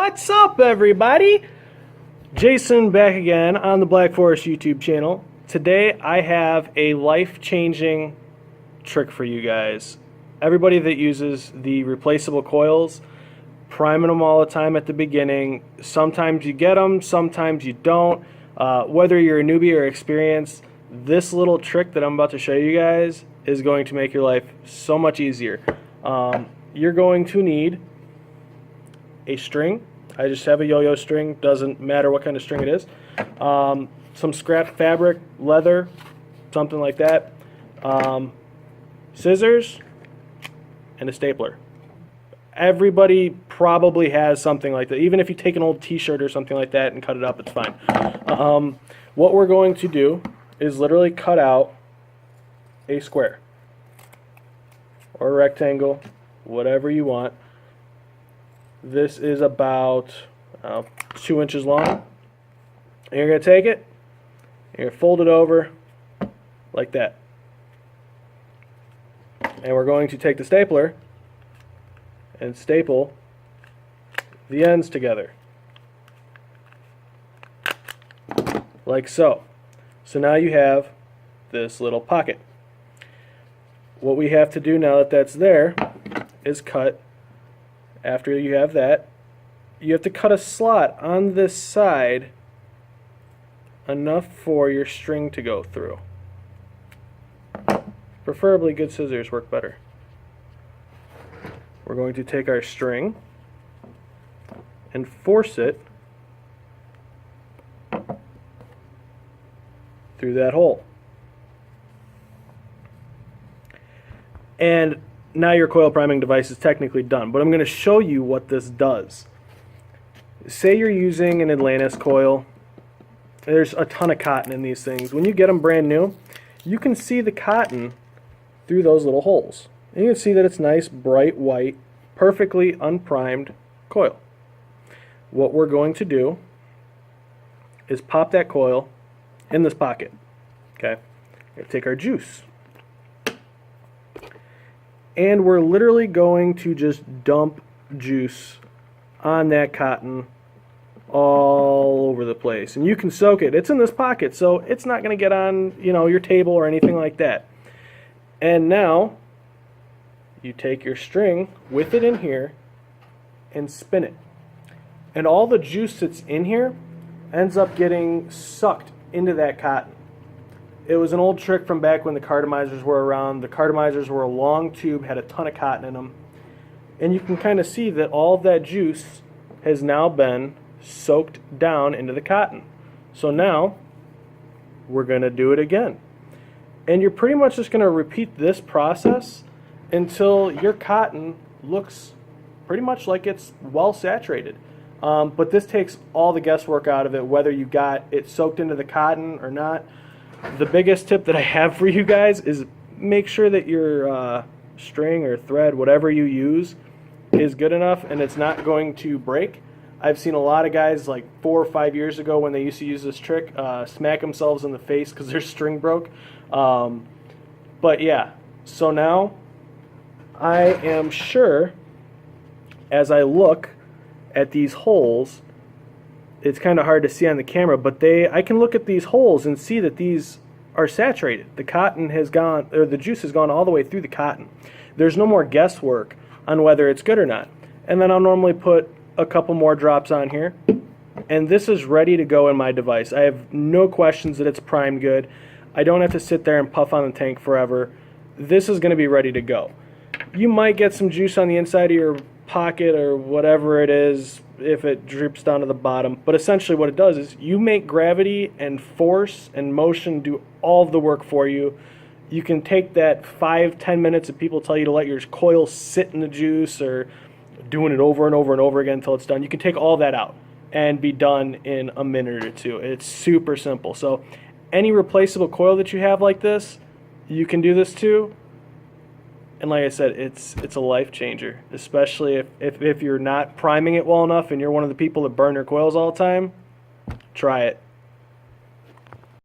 What's up, everybody? Jason back again on the Black Forest YouTube channel. Today I have a life-changing trick for you guys. Everybody that uses the replaceable coils, priming them all the time at the beginning. Sometimes you get them, sometimes you don't. Whether you're a newbie or experienced, this little trick that I'm about to show you guys is going to make your life so much easier. You're going to need a string. I just have a yo-yo string, doesn't matter what kind of string it is. Some scrap fabric, leather, something like that. Scissors, and a stapler. Everybody probably has something like that. Even if you take an old t-shirt or something like that and cut it up, it's fine. What we're going to do is literally cut out a square or a rectangle, whatever you want. This is about 2 inches long. And you're going to take it, and you're going to fold it over like that. And we're going to take the stapler and staple the ends together. Like so. So now you have this little pocket. What we have to do now that that's there is cut. After you have that, you have to cut a slot on this side enough for your string to go through. Preferably good scissors work better. We're going to take our string and force it through that hole. And now your coil priming device is technically done, but I'm going to show you what this does. Say you're using an Atlantis coil. There's a ton of cotton in these things. When you get them brand new, you can see the cotton through those little holes. And you can see that it's nice, bright white, perfectly unprimed coil. What we're going to do is pop that coil in this pocket. Okay? We're going to take our juice. And we're literally going to just dump juice on that cotton all over the place. And you can soak it. It's in this pocket, so it's not going to get on, your table or anything like that. And now you take your string with it in here and spin it. And all the juice that's in here ends up getting sucked into that cotton. It was an old trick from back when the cartomizers were around. The cartomizers were a long tube, had a ton of cotton in them. And you can kind of see that all of that juice has now been soaked down into the cotton. So now we're going to do it again. And you're pretty much just going to repeat this process until your cotton looks pretty much like it's well saturated. But this takes all the guesswork out of it, whether you got it soaked into the cotton or not. The biggest tip that I have for you guys is make sure that your string or thread, whatever you use, is good enough and it's not going to break. I've seen a lot of guys like 4 or 5 years ago when they used to use this trick smack themselves in the face because their string broke. But yeah, so now I am sure as I look at these holes, it's kind of hard to see on the camera, but I can look at these holes and see that these are saturated. The cotton has gone, or the juice has gone all the way through the cotton. There's no more guesswork on whether it's good or not. And then I'll normally put a couple more drops on here, and this is ready to go in my device. I have no questions that it's primed good. I don't have to sit there and puff on the tank forever. This is going to be ready to go. You might get some juice on the inside of your pocket or whatever it is if it drips down to the bottom, but essentially what it does is you make gravity and force and motion do all of the work for you. You can take that 5-10 minutes that people tell you to let your coil sit in the juice or doing it over and over and over again until it's done. You can take all that out and be done in a minute or two. It's super simple. So any replaceable coil that you have like this, you can do this too. And like I said, it's a life changer, especially if you're not priming it well enough and you're one of the people that burn their coils all the time. Try it.